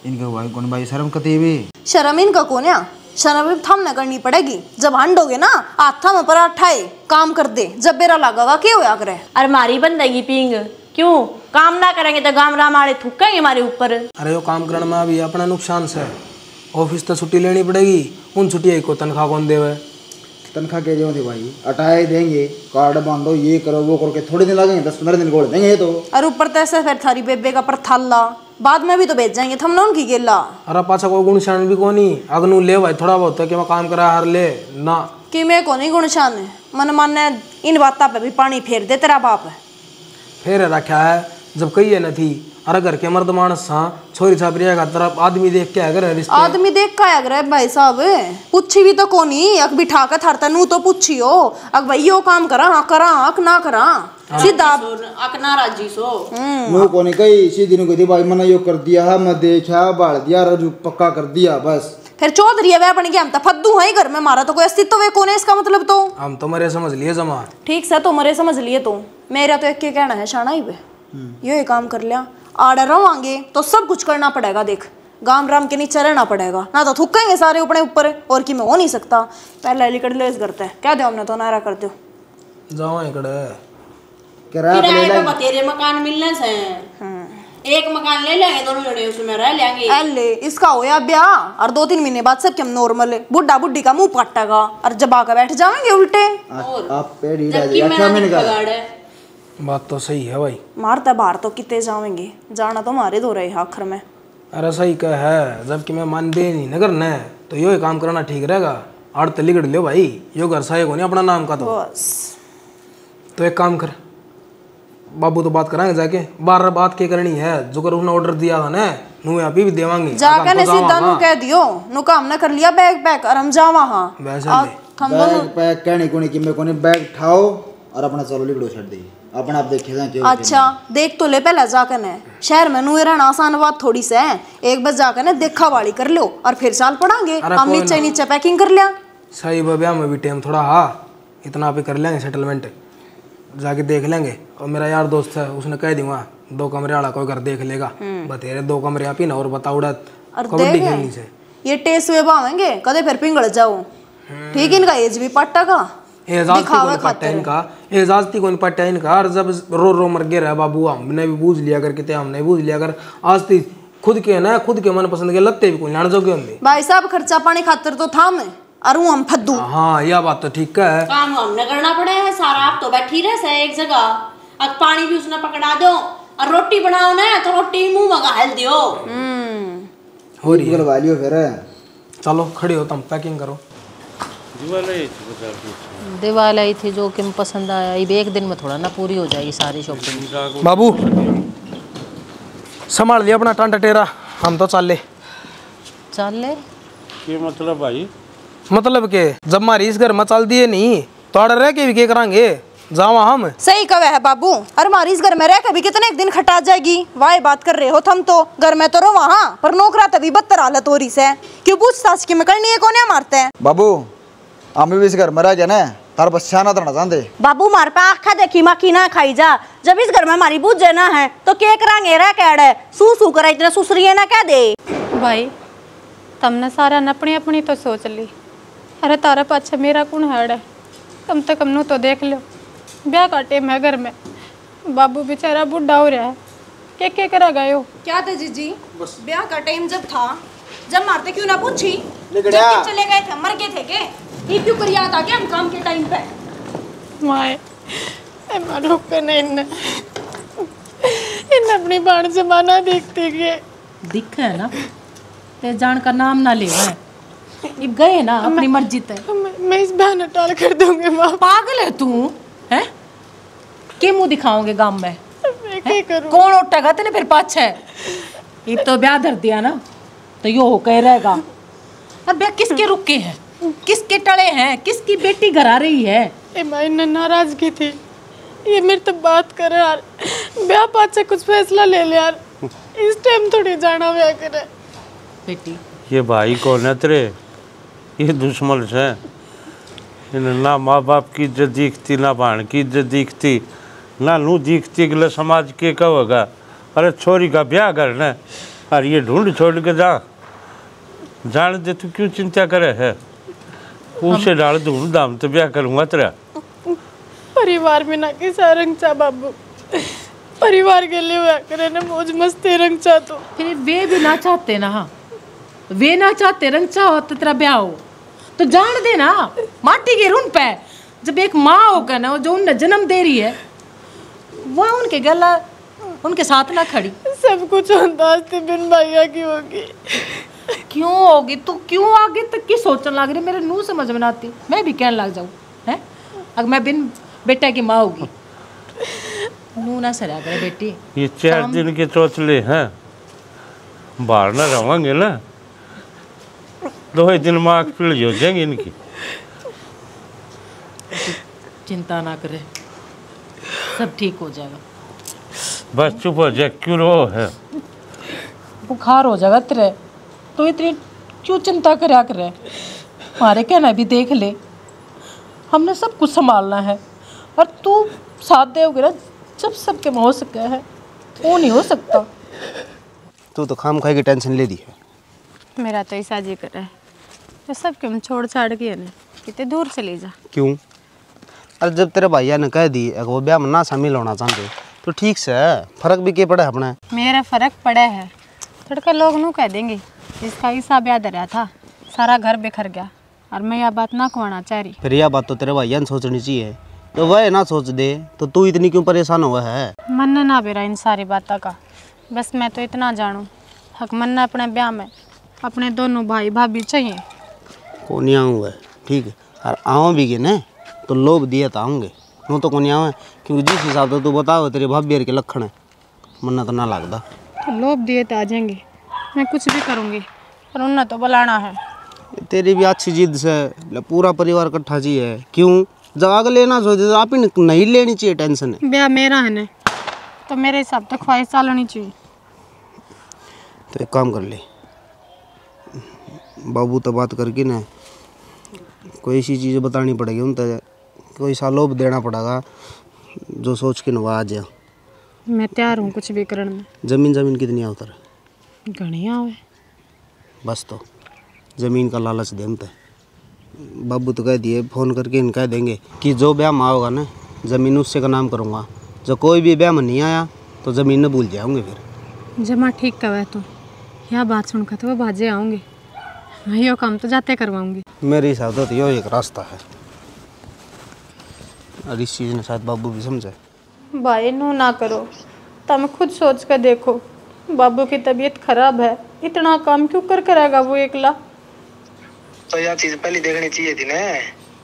Speaker 6: इनका भाई कौन भाई शर्म कती भी
Speaker 9: शर्म इनका कौन है, शर्म भी थमने करनी पड़ेगी। जब हंडोगे ना हाथा में पराठा है काम कर दे, जब बेरा लगागा क्या होया करे।
Speaker 1: अरे मारी बंदेगी पींग, क्यों काम ना करेंगे तो गाम राम आड़े थूकेंगे हमारे ऊपर।
Speaker 10: अरे वो काम करने में अभी अपना नुकसान से ऑफिस तो छुट्टी लेनी पड़ेगी, उन छुट्टी को तनख्वाह कौन देवे।
Speaker 6: तनख्वाह के जो थी भाई अटाए देंगे, कार्ड बांधो ये करो वो करो के थोड़े दिन लगेंगे, 10-15 दिन गोड़ देंगे तो।
Speaker 9: और ऊपर तैसे फिर थारी बेबे का परथाला बाद में भी तो भेज जाएंगे थमने उनकी गेला।
Speaker 10: अरे पाछा कोई गुणशान भी कोनी, अगनू ले भाई थोड़ा बहुत कि मैं काम करा हर ले ना
Speaker 9: कि मैं को नहीं गुणशान है, मन माने इन बातों पे भी पानी फेर दे तेरा बाप है।
Speaker 10: फिर रखा है जब कही है न थी। अरे घर के मर्द मानस सा छोरी छापरी का तरफ आदमी देख के अगर रिश्ते
Speaker 9: आदमी देख का अगर भाई साहब पूछी भी तो कोनी, अक बिठा के थारता नू तो पूछियो अक भाई यो काम करा हाँ करा अक ना करा सीधा
Speaker 1: अक नाराजी सो
Speaker 6: नो कोनी कई सीधी नु कही भाई मैंने यो कर दिया है, मैं देखा बाल दिया रजू पक्का कर दिया बस।
Speaker 9: फिर चौधरी है अपने के हम तो फद्दू है घर में, मारा तो कोई अस्तित्व वे कौन है इसका मतलब। तो
Speaker 10: हम तो मरे समझ लिए जमा।
Speaker 9: ठीक से तो मरे समझ लिए, तो मेरा तो एक के कहना है शाना ही वे ये काम कर लिया आड़ा रहोगे तो सब कुछ करना पड़ेगा। देख गाम राम के नीचे रहना पड़ेगा, ना तो थूकेंगे सारे अपने ऊपर और कि मैं हो नहीं सकता। पहले लिकड़ ले इस घर ते क्या दो हमने तो नारा कर दो
Speaker 10: जाओ इकड़े
Speaker 1: किराए पे बतेरे मकान मिलने से एक मकान ले लेंगे दोनों जने, उसमें रह लेंगे।
Speaker 9: अल्ले इसका होया ब्याह और 2-3 महीने बाद सब हम नॉर्मल है, बुढ़ा बुढ़ी का मुंह पट्टेगा और जब आकर बैठ जाएंगे उल्टे।
Speaker 6: आप पेड़ी अच्छा मैंने कहा
Speaker 10: बात तो सही है भाई,
Speaker 9: मारता बाहर तो कितने जाएंगे, जाना तो मारे दो रहे आखिर में।
Speaker 10: अरे सही कह है, जबकि मैं मान दे नहीं नगर न तो यो काम करना ठीक रहेगा। आड़ तली गड़ लियो भाई, यो घर सही को नहीं अपना नाम का तो
Speaker 9: बस।
Speaker 10: तो एक काम कर, बाबू तो बात कराएंगे जाके, बार बात क्या करनी है जो कर उन्होंने ऑर्डर दिया था ना नु यहाँ भी देवांगे
Speaker 9: जाके ने सीधा नु कह दियो नु काम ना कर लिया बैग पैक और हम जावा। हाँ
Speaker 6: बैग पैक कहने को नहीं कि मैं कोनी बैग ठाओ और अपना चलो लिगड़ो छड़ दी अपना आप देखे जाके।
Speaker 9: अच्छा देख तो ले पहले जाकर ने शहर में नुए रहना आसान बात थोड़ी से है, एक बार जाकर ने देखा वाली कर लो और फिर साल पढ़ांगे। हम नीचे नीचे पैकिंग कर लिया
Speaker 10: सही ब्याह में भी टाइम थोड़ा हाँ इतना पे कर लेंगे सेटलमेंट, जाके देख लेंगे। और मेरा यार दोस्त है उसने कह दूंगा 2 कमरे वाला कोई घर देख लेगा, बतेरे 2 कमरे आप ही ना और बता उड़ा कबड्डी खेलनी से ये
Speaker 9: टेस्ट वे भावेंगे कदे फिर पिंगड़ जाओ। ठीक इनका एज भी पट्टा का
Speaker 10: एजाजती कौन पट्टा इनका। और जब रो रो मर गया बाबू हमने भी बूझ लिया कर कितने हमने बूझ लिया कर आज खुद के ना खुद के मन पसंद के लगते भी कोई लाण जोगे होंगे।
Speaker 9: भाई साहब खर्चा पानी खातर तो था मैं और हूँ हम फद्दू।
Speaker 10: हाँ यह बात तो ठीक है।
Speaker 1: काम हमने करना पड़े है सारा, आप तो बैठी रहे एक जगह। अब पानी भी उसने पकड़ा दो और रोटी बनाओ ना तो रोटी मुंह में गाल दियो।
Speaker 10: हो रही है
Speaker 6: वाली हो फिर।
Speaker 10: चलो खड़े हो, तुम पैकिंग करो।
Speaker 8: दिवाली आई थी जो कि पसंद आया, अब एक दिन में थोड़ा ना पूरी हो जाएगी सारी शॉपिंग।
Speaker 10: बाबू संभाल लिया अपना टांटा टेरा, हम तो चल
Speaker 8: ले।
Speaker 5: ये मतलब भाई?
Speaker 10: मतलब के जब हमारी इस घर में चल दिए नहीं तो आड़े रह के भी क्या करांगे, जावा हम।
Speaker 9: सही कवे है बाबू, और हमारी इस घर में रह के भी कितने एक दिन खटा जाएगी। वाह बात कर रहे हो तुम तो। घर में तो रो वहाँ, पर नौकरा तभी बदतर हालत हो रही से। क्यों पूछताछ की में करनी है, कौन मारते हैं।
Speaker 6: बाबू हम भी इस घर में रह गया ना, तार बस छाना तो ना चाहते।
Speaker 1: बाबू मार पे आखा देखी मक्खी ना खाई जा। जब इस घर में हमारी बूझे ना है तो के करांगे रह कैड सू करा इतने सुसरिये ना कह दे।
Speaker 4: भाई तुमने सारा न अपनी अपनी तो सोच ली, अरे तारा पाछे मेरा कौन हेड है। कम से कम नू तो देख लो, ब्याह का टाइम है घर में, बाबू बेचारा बुढ़ा हो रहा है, क्या करा गए हो।
Speaker 9: क्या था जीजी, ब्याह का टाइम जब था, जब मारते क्यों ना पूछी। जब चले गए थे मर गए थे के, ये क्यों कर याद आ गया हम काम के टाइम पे।
Speaker 4: माए मालूम पे नहीं इन अपनी बाण जमाना देखते गए
Speaker 8: दिख है ना ते जान का नाम ना ले अब गए ना अपनी मर्जी ते।
Speaker 4: मैं इस बहन टाल कर दूंगी माँ।
Speaker 8: पागल है तू हैं? के मुंह दिखाओगे गांव में?
Speaker 4: मैं क्या करूं?
Speaker 8: कौन उठेगा तेने फिर पाछे? ये तो ब्याह धर दिया ना तो यो हो कह रहेगा। और ब्याह किसके रुके हैं, किसके टले हैं, किसकी बेटी घर आ रही है।
Speaker 4: ए माई ने नाराजगी थी, ये मेरे तो बात कर यार, ब्याह पाछे कुछ फैसला ले ले यार, इस टाइम थोड़ी जाना ब्याह करे।
Speaker 8: बेटी
Speaker 5: ये भाई कौन है तेरे? ये दुश्मन से इन्हें ना माँ बाप की इज्जत दिखती, ना बहन की इज्जत दिखती, ना नू दिखती, अगले समाज के कहोगा अरे छोरी का ब्याह करना और ये ढूंढ छोड़ के जा जान दे। तू क्यों चिंता करे है? उसे डाल ढूंढ दाम तो ब्याह करूँगा तेरा।
Speaker 4: परिवार में ना किसा रंग चा बाबू, परिवार के लिए ब्याह करे ना मौज मस्ती रंग चा। तो
Speaker 8: फिर वे भी ना चाहते ना, वे ना चाहते रंग चाहो तो तेरा ब्याह हो तो जान दे ना, माटी के रुन पे। जब एक माँ होकर ना जो उन्हें जन्म दे रही है वह उनके गला उनके साथ ना खड़ी।
Speaker 4: सब कुछ अंदाज़ बिन भैया की होगी।
Speaker 8: क्यों होगी तू? क्यों आगे तक की सोचने लग रही? मेरे नूह समझ में आती, मैं भी कहने लग जाऊँ है अगर मैं बिन बेटा की माँ होगी। नूह ना सरा करे बेटी।
Speaker 5: ये 4 दिन के चौचले हैं, बाहर ना रहेंगे ना 2 दिन माँ पीढ़ी हो जाएंगी इनकी।
Speaker 8: चिंता ना करे, सब ठीक हो जाएगा।
Speaker 5: बस चुप हो जाए, क्यों रो है?
Speaker 8: बुखार हो जाएगा तेरे तो इतनी क्यों चिंता करया करे? हमारे कहना भी देख ले, हमने सब कुछ संभालना है और तू साथ दोगे ना जब सबके में हो सके है, वो नहीं हो सकता।
Speaker 3: तू तो खाम खाई की टेंशन ले दी है।
Speaker 4: मेरा तो ऐसा जी कर रहा है तो सब क्यों छोड़ छाड़ के ना कितने दूर चली जा।
Speaker 3: क्यों? अरे जब तेरे भैया ने कह दी अगर वो ब्याह में ना शामिल होना चाहते तो ठीक से है, फर्क भी क्या पड़ा है अपना।
Speaker 4: मेरा फर्क पड़ा है, थोड़ा लोग नू कह देंगे इसका ऐसा ब्याह धरा था, सारा घर बिखर गया और मैं यह बात ना कहना चाह रही।
Speaker 3: फिर यह बात तो तेरे भैया ने सोचनी चाहिए, तो वह ना सोच दे तो तू इतनी क्यों परेशान हुआ है?
Speaker 4: मन ना बेरा इन सारी बातों का, बस मैं तो इतना जानूँ हक मन्ना अपने ब्याह में अपने दोनों भाई भाभी चाहिए।
Speaker 3: कौन आऊँ है ठीक है, और आऊँ भी के न तो लोभ दिए तो आऊँगे, नो तो कौन आऊँ क्योंकि जिस हिसाब से तू बताओ तेरे भाभी के लक्षण है मन्ना तो ना लगता।
Speaker 4: तो लोभ दिए तो आ जाएंगे, मैं कुछ भी करूँगी पर उन्हें तो बुलाना है।
Speaker 3: तेरी भी अच्छी जिद से पूरा परिवार इकट्ठा चाहिए, क्यों जब आगे लेना सोचे तो आप ही नहीं लेनी चाहिए टेंशन है।
Speaker 4: ब्याह मेरा है ना तो मेरे हिसाब तक ख्वाहिश चलनी चाहिए।
Speaker 3: तो एक काम कर ले, बाबू तो बात करके ना कोई ऐसी चीज़ बतानी पड़ेगी उन तक, कोई सा लोभ देना पड़ेगा जो सोच के नवा आ जाए।
Speaker 4: मैं तैयार हूँ कुछ भी करने में।
Speaker 3: जमीन कितनी है उधर?
Speaker 4: घनी आवे।
Speaker 3: बस तो ज़मीन का लालच दे तो बाबू तो कह दिए फ़ोन करके इन कह देंगे कि जो ब्याह में आओगा ना ज़मीन उससे का नाम करूँगा, जो कोई भी ब्याह में नहीं आया तो ज़मीन न भूल जाऊँगे। फिर
Speaker 4: जमा ठीक कहा तो यह बात सुनकर तो वो भाजे आऊँगे, मैं यो काम तो जाते करवाऊंगी।
Speaker 3: मेरे हिसाब से तो यो एक रास्ता है, और इस चीज़ ने शायद बाबू भी समझे।
Speaker 4: भाई नो ना करो, तुम खुद सोच कर देखो, बाबू की तबीयत खराब है, इतना काम क्यों कर करेगा वो एकला।
Speaker 11: तो यह चीज पहले देखनी चाहिए थी ना।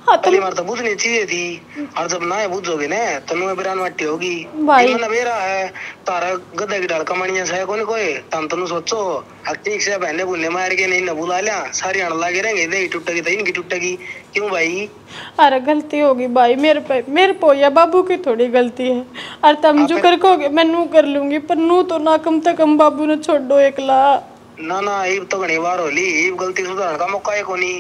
Speaker 4: हाँ
Speaker 11: पहली बार तो बुझनी चाहिए थी, और जब ना बुझोगे ना तो नुए बिरान मट्टी होगी।
Speaker 4: भाई
Speaker 11: मन बेरा है तारा गद्दा की डाल कमानिया से कोई कोई तम तनु सोचो ठीक से बहने बुलने मार के नहीं न बुला लिया सारी अण लागे रहेंगे, दे टूटेगी तो इनकी टूटेगी क्यों भाई।
Speaker 4: अरे गलती होगी भाई मेरे पे या बाबू की थोड़ी गलती है, और तुम जो कर कोगे मैं नू कर लूंगी, पर नू तो ना कम से कम बाबू ने छोड़ दो एकला।
Speaker 11: ना इब तो घनी बार होली, इब गलती सुधारने का मौका है कोनी।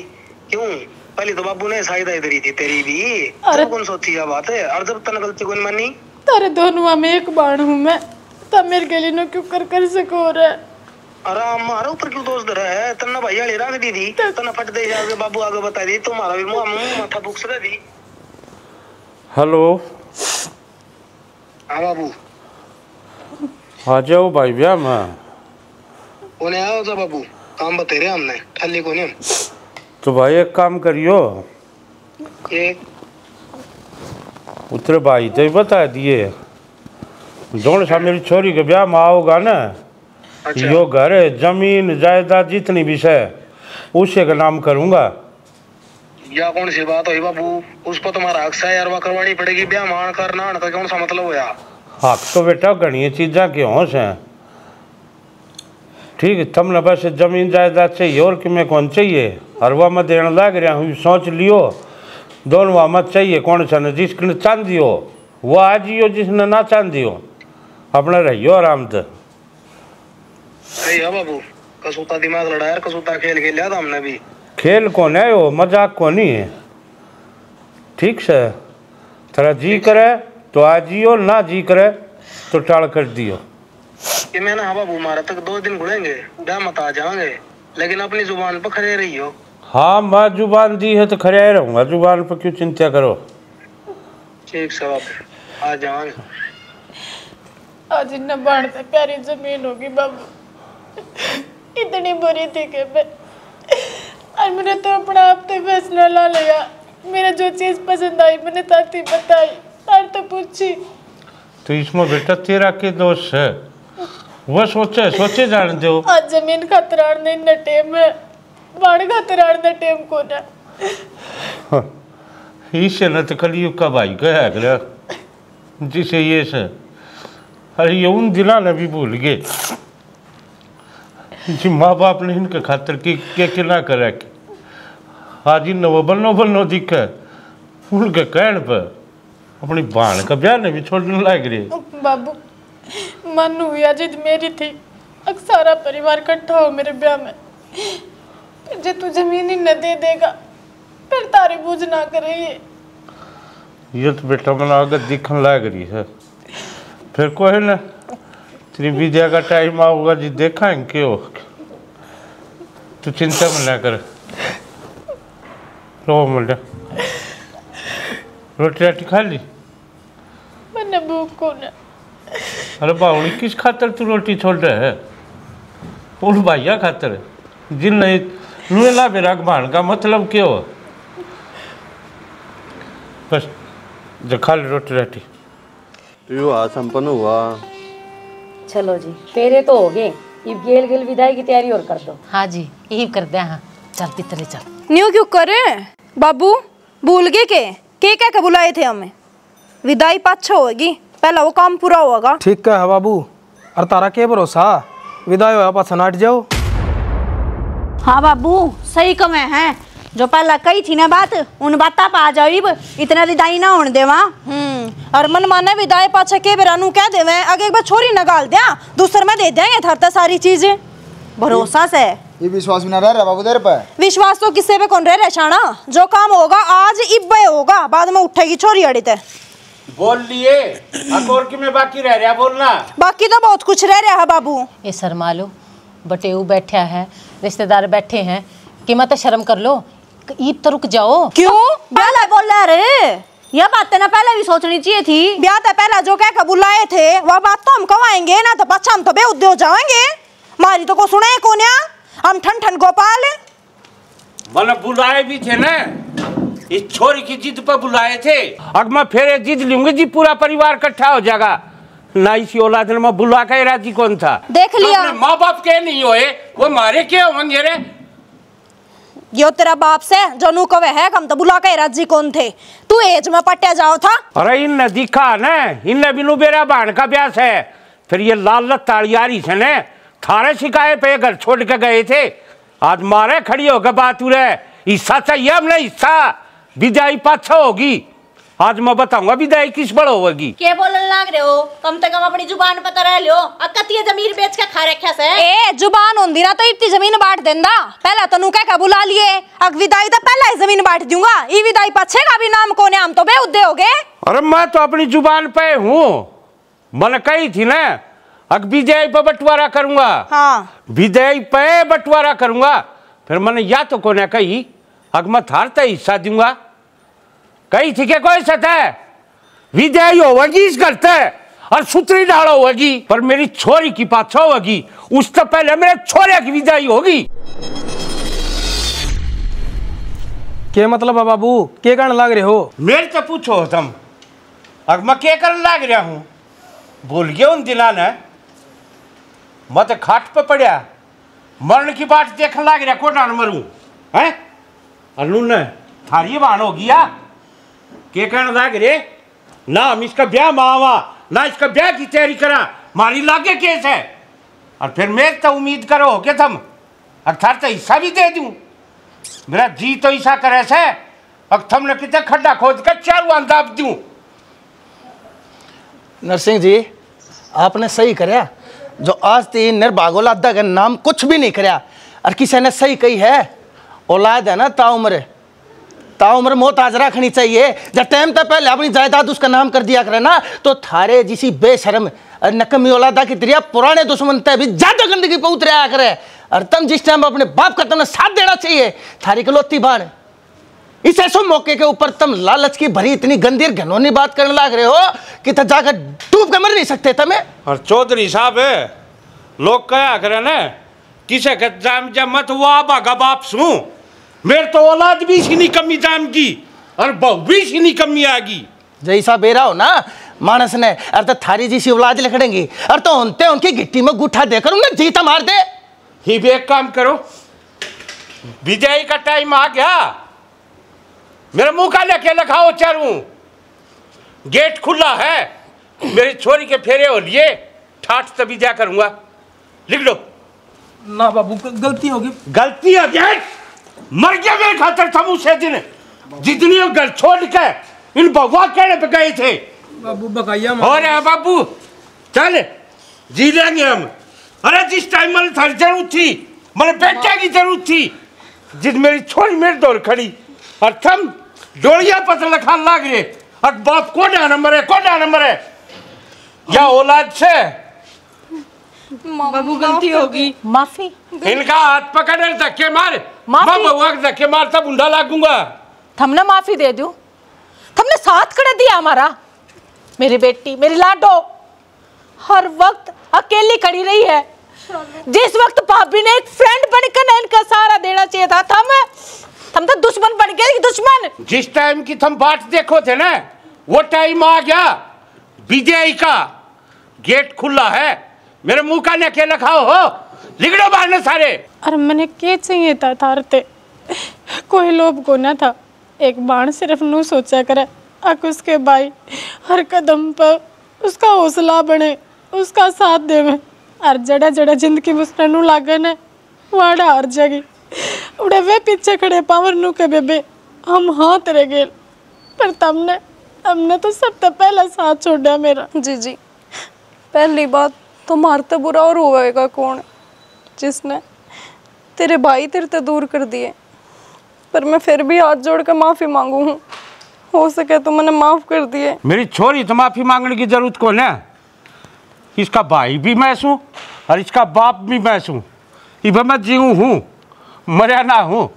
Speaker 11: क्यों पहले तो बाबू ने साइड इधरी थी तेरी भी, अरे कौन सोची यह बात है, और जब तन गलती कौन मानी।
Speaker 4: तारे दोनों में एक बाण हूँ मैं, तब मेरे के लिए नो क्यों कर सको रे।
Speaker 11: अरे हमारे ऊपर क्यों दोष दे रहा है, तना भैया ले रख दी थी तना फट दे जाके बाबू आगे बता दी, तुम्हारा भी मुंह माथा बुक्स दे दी।
Speaker 5: हेलो
Speaker 11: हाँ बाबू
Speaker 5: आ जाओ भाई ब्याह में
Speaker 11: उन्हें आओ जा बाबू, काम बता रहे हमने ठल्ली को नहीं।
Speaker 5: तो भाई एक काम करियो,
Speaker 11: ये
Speaker 5: उतरे भाई तो बता दिए जोन सा मेरी छोरी के ब्याह में आओगा ना। अच्छा। यो घर जमीन जायदाद जितनी भी है उसे का नाम करूंगा।
Speaker 11: या कौन सी बात हुई बाबू, उस पर तुम्हारा हक है यार, करवानी पड़ेगी ब्याह मान करना तो कौन सा मतलब होया।
Speaker 5: हक तो बेटा घनी चीजा के होश हैं, ठीक है तुमने बस जमीन जायदाद चाहिए और कि मैं कौन चाहिए, हर वह मत देने लग रहा हूँ, सोच लियो दोनों वह मत चाहिए कौन सा न, जिसने चांदी हो वो आ जियो, जिसने ना चांदी हो अपना रहियो आराम से।
Speaker 11: सही है बाबू, कसूता दिमाग लड़ाया, कसूता खेल लिया था हमने भी।
Speaker 5: खेल कौन है वो, मजाक कौन ही है, ठीक से तेरा जी करे तो आ जियो, ना जी करे तो टाल कर दियो।
Speaker 11: कि मैं ना बाबू मारा तक 2 दिन घुड़ेंगे ब्याह मत आ जाएंगे, लेकिन अपनी जुबान पर खड़े रही हो।
Speaker 5: हाँ मैं जुबान दी है तो खड़े रहूंगा, जुबान पर क्यों चिंता करो।
Speaker 11: ठीक से बाबू आ जाएंगे।
Speaker 4: आज न बांटते प्यारी जमीन होगी बाबू, इतनी बुरी थी कि मैं, और मैंने तो अपना आप तो फैसला ला लिया, मेरे जो चीज पसंद आई मैंने ताती बताई, तार तो पूछी।
Speaker 5: तो इसमें बेटा तेरा के दोष है, वो सोचे जान दो।
Speaker 4: आज जमीन खतरार नहीं न टेम है, बाण खतरार न टेम को ना।
Speaker 5: इसे न तो कलयुग का भाई गया अगला जिसे ये से, अरे ये उन दिला ने भी भूल गए जी माँ बाप ने इनके खातर के ना करे, आज इन वो बनो दिखे उनके कहने पर अपनी बाण का ब्याह ने भी छोड़ने लग रही।
Speaker 4: बाबू मन हुई आज मेरी थी, अब सारा परिवार इकट्ठा हो मेरे ब्याह में, जे तू जमीन ही न दे देगा फिर तारी बूझ ना करे।
Speaker 5: ये तो बेटा मैंने आगे दिखने लग रही है, फिर कोई ना तेरी विद्या का टाइम आऊगा जी देखा है क्यों, तू चिंता में ना कर। लो मुंडा रोटी राटी खा ली,
Speaker 4: मैंने भूख को ना।
Speaker 5: अरे बावड़ी किस खातर तू रोटी छोड़ रहा है, उन भैया खातर जिन नहीं नुला बेराग भान का मतलब क्यों, बस जो खा ली रोटी राटी।
Speaker 3: तो आज संपन्न हुआ।
Speaker 8: चलो जी तेरे तो हो गए, अब गेल विदाई की तैयारी और कर दो।
Speaker 2: हाँ जी यही कर दे। हाँ चल पितरे चल।
Speaker 9: न्यू क्यों करे बाबू, भूल गए के क्या बुलाए थे हमें, विदाई पाछा होगी, पहला वो काम पूरा होगा।
Speaker 10: ठीक है बाबू, और तारा के भरोसा विदाई होया पाछा नाट जाओ।
Speaker 1: हाँ बाबू सही कमे हैं, जो पहला कही थी ना बात उन बाता पा जाओ, इतना विदाई ना होने देवा।
Speaker 9: और मन माने विदाई पाछा के बेरानू कह देवे, आगे एक बार छोरी नगाल दिया दूसर में दे देंगे थरता सारी चीजें।
Speaker 1: भरोसा से
Speaker 6: ये विश्वास भी ना रह रहा बाबू तेरे पे।
Speaker 9: विश्वास तो किसी पे कौन रह रहा शाना, जो काम होगा आज इब्बे होगा, बाद में उठेगी छोरी अड़ी ते।
Speaker 5: बोल लिए और कि मैं बाकी रह रहा बोलना,
Speaker 9: बाकी तो बहुत कुछ रह रहा है बाबू।
Speaker 8: ये शर्मा लो, बटेऊ बैठा है, रिश्तेदार बैठे हैं, कि मत शर्म कर लो, ईद तो रुक जाओ।
Speaker 9: क्यों
Speaker 1: पहले बोल रहे रे, यह बात ना पहले भी सोचनी चाहिए थी।
Speaker 9: ब्याह तो पहला जो कह कर बुलाए थे वह बात तो हम कवाएंगे ना, तो पछा हम तो बेउद्योग जाएंगे। मारी तो को सुना है कोन्या, हम ठन ठन गोपाल
Speaker 5: मैंने बुलाए भी थे ना, इस छोरी की जिद पर बुलाए थे। अब मैं फिर जिद लूंगी जी, पूरा परिवार इकट्ठा हो जाएगा ना। इसी औलाद ने मैं बुला के राजी कौन था?
Speaker 1: देख लिया,
Speaker 5: माँ बाप के नहीं होए वो मारे क्या होंगे रे?
Speaker 1: यो तेरा बाप से जो नू कवे है कम तो बुला के राजी कौन थे? तू एज में पट्टे जाओ था।
Speaker 5: अरे इन दिखा न, इन बिनु बेरा बहन का ब्यास है। फिर ये लाल तालियारी से ने थारे शिकायत पे घर छोड़ के गए थे। आज मारे खड़ी होकर बात उरे हिस्सा चाहिए हमने, हिस्सा विदाई पाछा होगी। आज मैं बताऊंगा विदाई किस बड़ होगी।
Speaker 1: क्या बोलने लग रहे हो? कम से कम अपनी जुबान पता रह लियो। अकती जमीन बेच के खा रखा से। ए जुबान होंदी ना तो इतनी जमीन बांट देंदा। पहला तो नुका का बुला लिए, अग विदाई तो पहला ही जमीन बांट दूंगा। ई विदाई पछेगा भी नाम कोने, हम तो बेउद्दे हो गए।
Speaker 5: अरे मैं तो अपनी जुबान पे हूँ, मैंने कही थी ना अग विदाई पे बंटवारा करूंगा। हाँ विदाई पे बंटवारा करूंगा। फिर मैंने या तो कोने कही अग मैं थारता हिस्सा दूंगा। कही थी कि कोई सत है विदाई होगी इस घर से और सुतरी डाल होगी, पर मेरी छोरी की पाछा होगी। उससे पहले मेरे छोरे की विदाई होगी।
Speaker 10: क्या मतलब है बाबू? क्या करने लग रहे हो?
Speaker 5: मेरे से पूछो तुम, अब मैं क्या करने लग रहा हूँ? भूल गया उन दिना ने, मैं तो खाट पे पड़ा मरण की बात देखने लग रहा। कोटा न मरूं है अनु ने थारी बाण हो गया। क्या कहने लग रहे? ना हम इसका ब्याह मावा ना इसका ब्याह की तैयारी करा, मारी लागे केस है। और फिर मेरे तो उम्मीद करो हो के तुम अर्थात तो हिस्सा भी दे दूं। मेरा जी तो ऐसा करे से अब तुमने कितने खड्डा खोद कर चारू दाब दूं।
Speaker 7: नरसिंह जी आपने सही करया, जो आज तीन निर्भाग औलादा का नाम कुछ भी नहीं करया। और किसी ने सही कही है, औलाद है ना ताउम्र मौत आज रखनी चाहिए। जब टाइम तक पहले अपनी जायदाद उसका नाम कर दिया करे ना, तो थारे जिसी बेशरम और नकमी औलादा की तरह पुराने दुश्मन तय भी ज्यादा गंदगी पे उतरे आया करे। और तुम जिस टाइम अपने बाप का तुमने साथ देना चाहिए, थारी कलौती बाण इस ऐसे मौके के ऊपर तुम लालच की भरी इतनी गंदी घनौनी बात करने लग रहे हो कि तो जाकर डूब के मर नहीं सकते तुम्हें।
Speaker 5: और चौधरी साहब लोग कहा करे ना किसे के जाम जा मत वाह भागा बाप सू। मेरे तो औलाद भी इसी कमी जाम की और बहू भी इसी कमी आगी।
Speaker 7: जैसा बेरा हो ना मानस ने, और तो थारी जी सी औलाद लखड़ेंगी और तो उनते उनकी गिट्टी में गुठा देकर उन्हें जीता मार दे।
Speaker 5: ही भी एक काम करो, विजय का टाइम आ गया, मेरे मुंह का लेके लखाओ चारू, गेट खुला है, मेरी छोरी के फेरे हो लिए, ठाठ तभी जा करूंगा। लिख लो।
Speaker 10: ना बाबू गलती होगी।
Speaker 5: गलती हो गई, मर गया मेरे खातर तुम उसे दिन जितनी घर छोड़ के इन बवा कहने पे गए थे।
Speaker 10: बाबू बकाया
Speaker 5: हो रहा बाबू, चल जी लेंगे हम। अरे जिस टाइम मैंने थारी जरूरत थी, मैंने बेटे की जरूरत थी, जिस मेरी छोरी मेरे दौर खड़ी और तुम डोलिया पत्र लखा लाग रहे और बाप कोड़ा नंबर है या औलाद से।
Speaker 9: बाबू गलती होगी,
Speaker 8: माफी।
Speaker 5: इनका हाथ पकड़ धक्के मार, मैं बउआ धक्के मारता बुंडा लागूंगा।
Speaker 8: थमने माफी दे दूं, थमने साथ कर दिया हमारा। मेरी बेटी मेरी लाडो हर वक्त अकेली खड़ी रही है। जिस वक्त भाभी ने एक फ्रेंड बनकर इनका सहारा देना चाहिए था, थम तो दुश्मन बन गए। दुश्मन
Speaker 5: जिस टाइम की तुम बात देखो थे ना, वो टाइम आ गया। विजय का गेट खुला है, मेरे मुंह का लेके लखाओ हो, लिखड़ो बाहर सारे।
Speaker 4: अरे मैंने क्या चाहिए था थारते, कोई लोभ को ना था। एक बाण सिर्फ नू सोचा करे अक उसके भाई हर कदम पर उसका हौसला बने, उसका साथ देवे। और जड़ा जड़ा जिंदगी मुझने नू लागन है वाड़ा हर जगी उड़े वे पीछे खड़े पावर नू के बेबे हम हाँ तेरे गेल, पर तमने हमने तो सबसे पहला साथ छोड़ा मेरा।
Speaker 9: जी पहली बात तो मारते बुरा और होएगा कौन जिसने तेरे भाई तेरे से दूर कर दिए। पर मैं फिर भी हाथ जोड़ कर माफ़ी मांगू हूँ, हो सके तो मैंने माफ़ कर दिए।
Speaker 5: मेरी छोरी तो माफ़ी मांगने की जरूरत कौन है? इसका भाई भी मैं हूँ और इसका बाप भी मैं हूँ। इब मैं जीऊँ हूँ मरिया ना हूँ,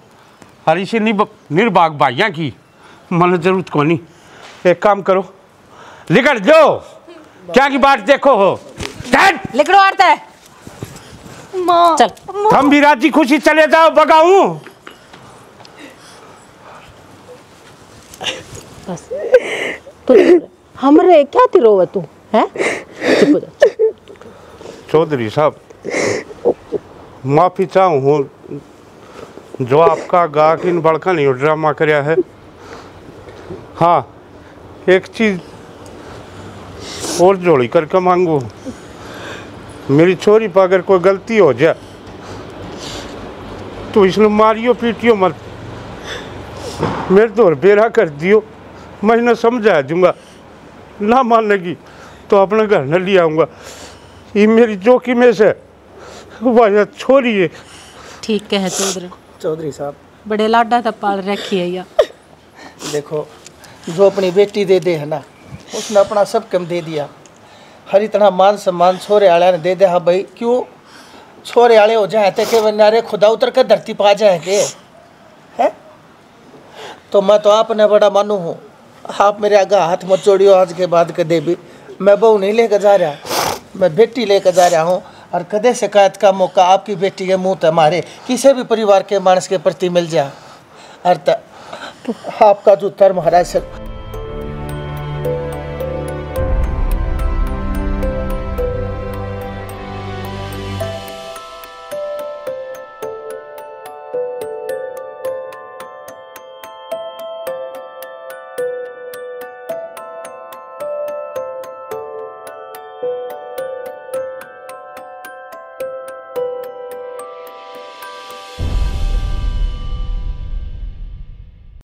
Speaker 5: और इसी निर्भाग भाइयों की मन जरूरत कौन नहीं। एक काम करो, लिखड़ दो, क्या की बात देखो हो,
Speaker 8: लिखड़ो आरता है।
Speaker 9: माँ
Speaker 8: चल
Speaker 5: हम भी राजी खुशी चले जाओ, बगाऊं
Speaker 2: बस तो हमरे क्या तिरोव तू है? चुप हो जा।
Speaker 5: चौधरी साहब माफी चाहूँ जो आपका गाहक इन बड़का नहीं ड्रामा कराया है। हाँ एक चीज और जोड़ी करके मांगू, मेरी छोरी पर अगर कोई गलती हो जाए तो इसने मारियो पीटियो मत, मेरे तो बेरा कर दियो, मैं इन्हें समझा दूंगा, ना मानेगी तो अपने घर न ले आऊँगा। ये मेरी जोखिम में से वह छोरी है।
Speaker 2: ठीक है चौधरी,
Speaker 7: चौधरी साहब
Speaker 2: बड़े लाडा तक पाल रखी है या
Speaker 7: देखो, जो अपनी बेटी दे दे है ना, उसने अपना सब कम दे दिया। हर इतना मान सम्मान छोरे आले ने दे दे। हाँ भाई, क्यों छोरे आले हो जाए थे कि नारे खुदा उतर कर धरती पा जाएंगे है? तो मैं तो आपने बड़ा मानू हूँ, आप मेरे आगे हाथ मत जोड़ियो आज के बाद कदे भी। मैं बहू नहीं लेकर जा रहा, मैं बेटी लेकर जा रहा हूँ। और कदे शिकायत का मौका आपकी बेटी के मुँह तक मारे किसी भी परिवार के मानस के प्रति मिल जाए, और आपका जो धर्म हरा सर